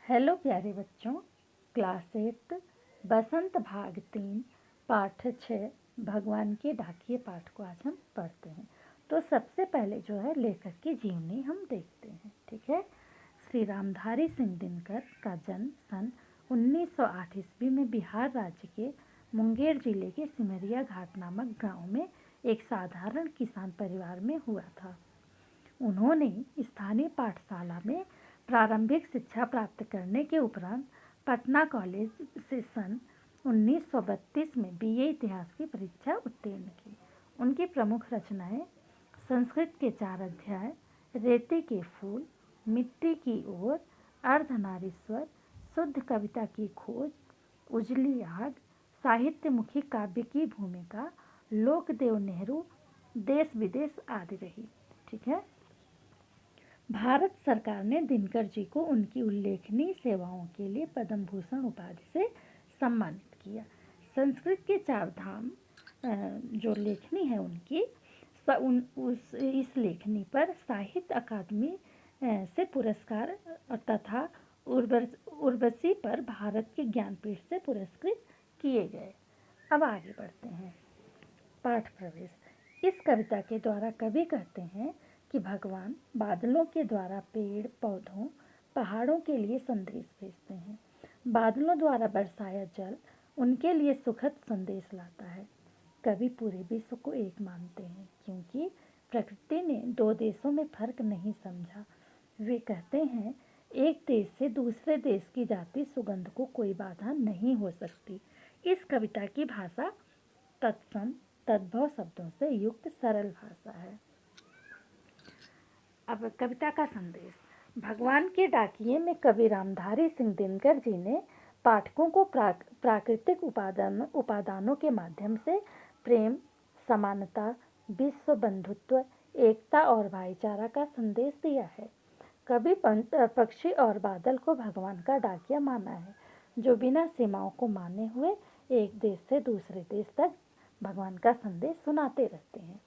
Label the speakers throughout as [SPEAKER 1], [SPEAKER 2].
[SPEAKER 1] Hello प्यारे बच्चों, class 8 बसंत भाग 3 पाठ 6 भगवान के डाकिए पाठ को आज हम पढ़ते हैं। तो सबसे पहले जो है लेखक की जीवनी हम देखते हैं। ठीक है। श्री रामधारी सिंह दिनकर का जन्म सन 1908 ईस्वी में बिहार राज्य के मुंगेर जिले के सिमरिया घाट नामक गांव में एक साधारण किसान परिवार में हुआ था। उन्होंने स्थानीय पाठशाला में प्रारंभिक शिक्षा प्राप्त करने के उपरांत पटना कॉलेज से सन 1932 में बीए इतिहास की परीक्षा उत्तीर्ण की। उनकी प्रमुख रचनाएं संस्कृत के 4 अध्याय, रेते के फूल, मिट्टी की ओर, अर्धनारीश्वर, शुद्ध कविता की खोज, उजली आग, साहित्यमुखी काव्य की भूमिका, लोकदेव नेहरू, देश विदेश आदि रही। ठीक है। भारत सरकार ने दिनकर जी को उनकी उल्लेखनीय सेवाओं के लिए पद्म भूषण उपाधि से सम्मानित किया। संस्कृत के 4 धाम जो लेखनी है उनकी इस लेखनी पर साहित्य अकादमी से पुरस्कार तथा उर्वशी पर भारत के ज्ञानपीठ से पुरस्कृत किए गए। अब आगे बढ़ते हैं। पाठ प्रवेश। इस कविता के द्वारा कवि कहते हैं कि भगवान बादलों के द्वारा पेड़ पौधों पहाड़ों के लिए संदेश भेजते हैं। बादलों द्वारा बरसाया जल उनके लिए सुखद संदेश लाता है। कवि पूरे विश्व को एक मानते हैं क्योंकि प्रकृति ने 2 देशों में फर्क नहीं समझा। वे कहते हैं एक देश से दूसरे देश की जाती सुगंध को कोई बाधा नहीं हो सकती। इस कविता की भाषा तत्सम तद्भव शब्दों से युक्त सरल भाषा है। अब कविता का संदेश। भगवान के डाकिए में कवि रामधारी सिंह दिनकर जी ने पाठकों को प्राकृतिक उपादानों के माध्यम से प्रेम, समानता, विश्व बंधुत्व, एकता और भाईचारा का संदेश दिया है। कवि पक्षी और बादल को भगवान का डाकिया माना है, जो बिना सीमाओं को माने हुए एक देश से दूसरे देश तक भगवान का संदेश सुनाते रहते हैं।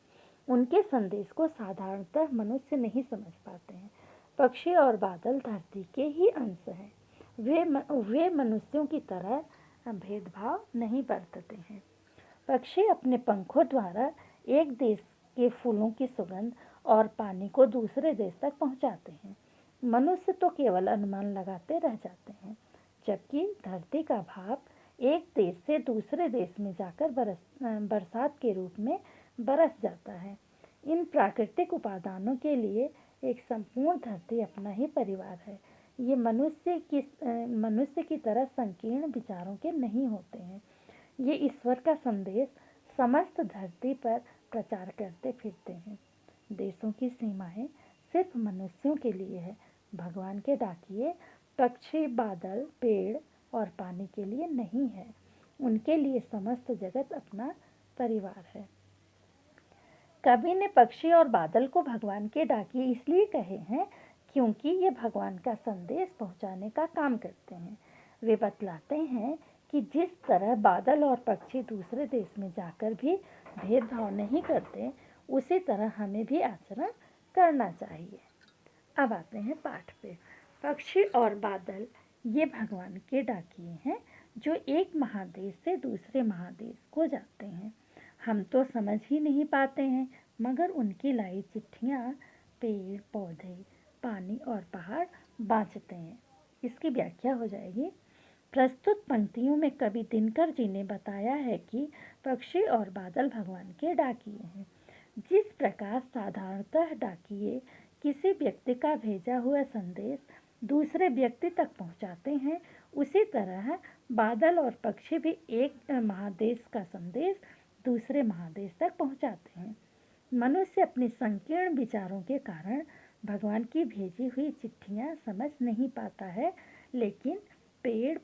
[SPEAKER 1] उनके संदेश को साधारणतः मनुष्य नहीं समझ पाते हैं। पक्षी और बादल धरती के ही अंश हैं। वे मनुष्यों की तरह भेदभाव नहीं बरतते हैं। पक्षी अपने पंखों द्वारा एक देश के फूलों की सुगंध और पानी को दूसरे देश तक पहुंचाते हैं। मनुष्य तो केवल अनुमान लगाते रह जाते हैं, जबकि धरती का भाप एक देश से दूसरे देश में जाकर बरसात के रूप में बरस जाता है। इन प्राकृतिक उपादानों के लिए एक संपूर्ण धरती अपना ही परिवार है। ये मनुष्य की तरह संकीर्ण विचारों के नहीं होते हैं। ये ईश्वर का संदेश समस्त धरती पर प्रचार करते फिरते हैं। देशों की सीमाएं सिर्फ मनुष्यों के लिए है। भगवान के डाकिए पक्षी, बादल, पेड़ और पानी के लिए नहीं है। उनके लिए समस्त जगत अपना परिवार है। कवि ने पक्षी और बादल को भगवान के डाकिए इसलिए कहे हैं क्योंकि ये भगवान का संदेश पहुंचाने का काम करते हैं। वे बतलाते हैं कि जिस तरह बादल और पक्षी दूसरे देश में जाकर भी भेदभाव नहीं करते, उसी तरह हमें भी आचरण करना चाहिए। अब आते हैं पाठ पे। पक्षी और बादल ये भगवान के डाकिए हैं जो एक महादेश से दूसरे महादेश को जाते हैं। हम तो समझ ही नहीं पाते हैं, मगर उनकी लाई चिट्ठियाँ पेड़ पौधे पानी और पहाड़ बाँचते हैं। इसकी व्याख्या हो जाएगी। प्रस्तुत पंक्तियों में कवि दिनकर जी ने बताया है कि पक्षी और बादल भगवान के डाकिए हैं। जिस प्रकार साधारणतः डाकिए किसी व्यक्ति का भेजा हुआ संदेश दूसरे व्यक्ति तक पहुंचाते हैं, उसी तरह बादल और पक्षी भी एक महादेश का संदेश दूसरे महादेश तक पहुंचाते हैं। मनुष्य अपने संकीर्ण विचारों के कारण भगवान की भेजी हुई चिट्ठियां समझ नहीं पाता है, लेकिन पेड़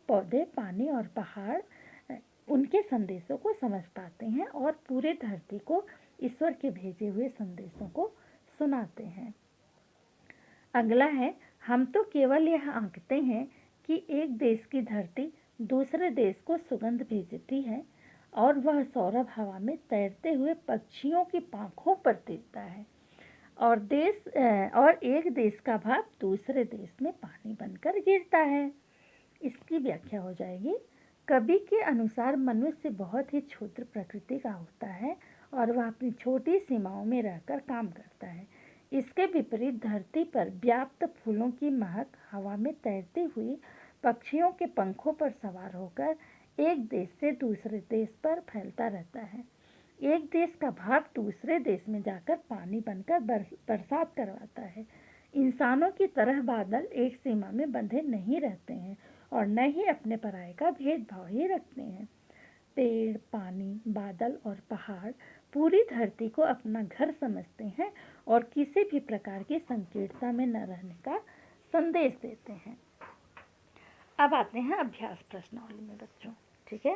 [SPEAKER 1] पौधे पानी और पहाड़ उनके संदेशों को समझ पाते हैं और पूरे धरती को ईश्वर के भेजे हुए संदेशों को सुनाते हैं। अगला है, हम तो केवल यह आंकते हैं कि एक देश की धरती दूसरे देश को सुगंध भेजती है और वह सौरभ हवा में तैरते हुए पक्षियों की पांखों पर तिरता है। और एक देश का भाव दूसरे देश में पानी बनकर गिरता है। इसकी व्याख्या हो जाएगी, कवि के अनुसार मनुष्य बहुत ही क्षुद्र प्रकृति का होता है और वह अपनी छोटी सीमाओं में रहकर काम करता है। इसके विपरीत धरती पर व्याप्त फूलों की महक हवा में तैरती हुई पक्षियों के पंखों पर सवार होकर एक देश से दूसरे देश पर फैलता रहता है। एक देश का भाव दूसरे देश में जाकर पानी बनकर बरसात करवाता है। इंसानों की तरह बादल एक सीमा में बंधे नहीं रहते हैं और न ही अपने पराये का भेदभाव ही रखते हैं। पेड़, पानी, बादल और पहाड़ पूरी धरती को अपना घर समझते हैं और किसी भी प्रकार की संकीर्णता में न रहने का संदेश देते हैं। अब आते हैं अभ्यास प्रश्नावली में बच्चों, ठीक है।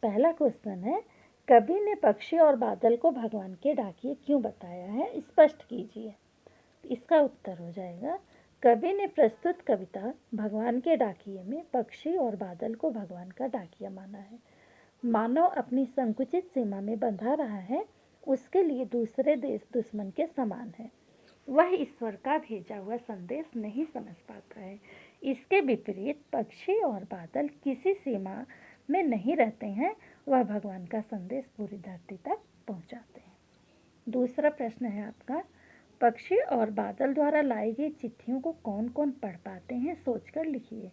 [SPEAKER 1] पहला क्वेश्चन है, कवि ने पक्षी और बादल को भगवान के डाकिए क्यों बताया है, स्पष्ट कीजिए। इसका उत्तर हो जाएगा, कवि ने प्रस्तुत कविता भगवान के डाकिए में पक्षी और बादल को भगवान का डाकिया माना है। मानव अपनी संकुचित सीमा में बंधा रहा है, उसके लिए दूसरे देश दुश्मन के समान है। वह ईश्वर का भेजा हुआ संदेश नहीं समझ पाता है। इसके विपरीत पक्षी और बादल किसी सीमा में नहीं रहते हैं, वह भगवान का संदेश पूरी धरती तक पहुंचाते हैं। दूसरा प्रश्न है आपका, पक्षी और बादल द्वारा लाई गई चिट्ठियों को कौन कौन पढ़ पाते हैं, सोचकर लिखिए।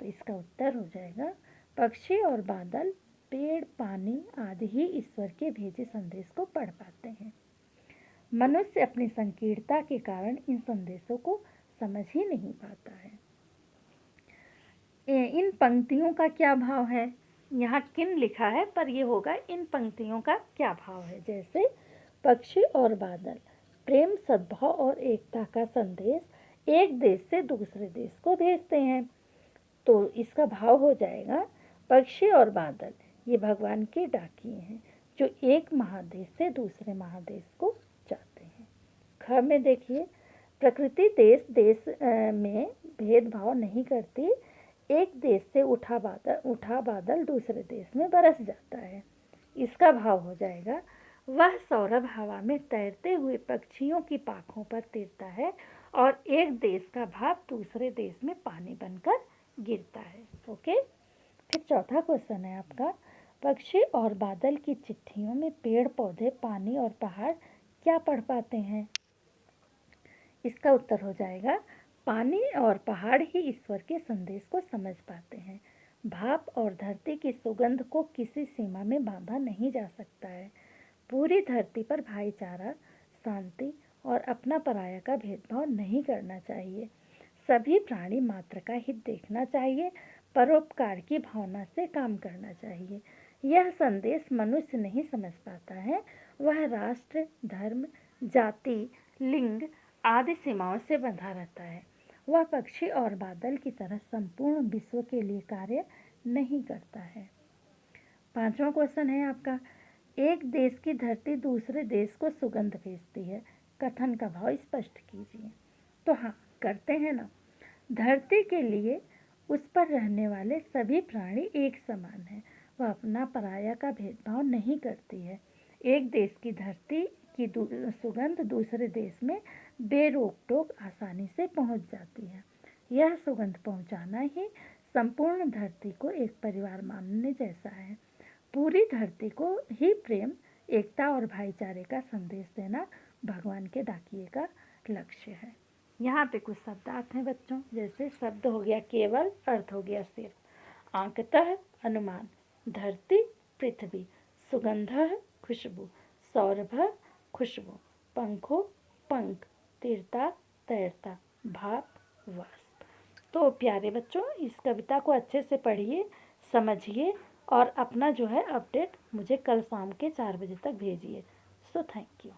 [SPEAKER 1] तो इसका उत्तर हो जाएगा, पक्षी और बादल, पेड़, पानी आदि ही ईश्वर के भेजे संदेश को पढ़ पाते हैं। मनुष्य अपनी संकीर्णता के कारण इन संदेशों को समझ ही नहीं पाता है। इन पंक्तियों का क्या भाव है, यहाँ किन लिखा है पर ये होगा इन पंक्तियों का क्या भाव है। जैसे पक्षी और बादल प्रेम, सद्भाव और एकता का संदेश एक देश से दूसरे देश को भेजते हैं। तो इसका भाव हो जाएगा, पक्षी और बादल ये भगवान के डाकिए हैं जो एक महादेश से दूसरे महादेश को जाते हैं। ख में देखिए, प्रकृति देश देश में भेदभाव नहीं करती, एक देश से उठा बादल दूसरे देश में बरस जाता है। इसका भाव हो जाएगा, वह सौरभ हवा में तैरते हुए पक्षियों की पाखों पर तैरता है और एक देश का भाव दूसरे देश में पानी बनकर गिरता है। ओके। फिर चौथा क्वेश्चन है आपका, पक्षी और बादल की चिट्ठियों में पेड़ पौधे, पानी और पहाड़ क्या पढ़ पाते हैं। इसका उत्तर हो जाएगा, पानी और पहाड़ ही ईश्वर के संदेश को समझ पाते हैं। भाप और धरती की सुगंध को किसी सीमा में बांधा नहीं जा सकता है। पूरी धरती पर भाईचारा, शांति और अपना पराया का भेदभाव नहीं करना चाहिए। सभी प्राणी मात्र का हित देखना चाहिए, परोपकार की भावना से काम करना चाहिए। यह संदेश मनुष्य नहीं समझ पाता है, वह राष्ट्र, धर्म, जाति, लिंग आदि सीमाओं से बंधा रहता है। वह पक्षी और बादल की तरह संपूर्ण विश्व के लिए कार्य नहीं करता है। पांचवा क्वेश्चन है आपका, एक देश की धरती दूसरे देश को सुगंध भेजती है, कथन का भाव स्पष्ट कीजिए। तो हाँ, करते हैं ना। धरती के लिए उस पर रहने वाले सभी प्राणी एक समान हैं, वह अपना पराया का भेदभाव नहीं करती है। एक देश की धरती की सुगंध दूसरे देश में बेरोक टोक आसानी से पहुंच जाती है। यह सुगंध पहुंचाना ही संपूर्ण धरती को एक परिवार मानने जैसा है। पूरी धरती को ही प्रेम, एकता और भाईचारे का संदेश देना भगवान के डाकिए का लक्ष्य है। यहाँ पे कुछ शब्दार्थ हैं बच्चों, जैसे शब्द हो गया केवल, अर्थ हो गया सिर्फ, आंकतः अनुमान, धरती पृथ्वी, सुगंधः खुशबू, सौरभः खुशबू, पंखो पंख, तीरता तैरता, भाप वाष्प। तो प्यारे बच्चों, इस कविता को अच्छे से पढ़िए, समझिए और अपना जो है अपडेट मुझे कल शाम के 4 बजे तक भेजिए। So thank you.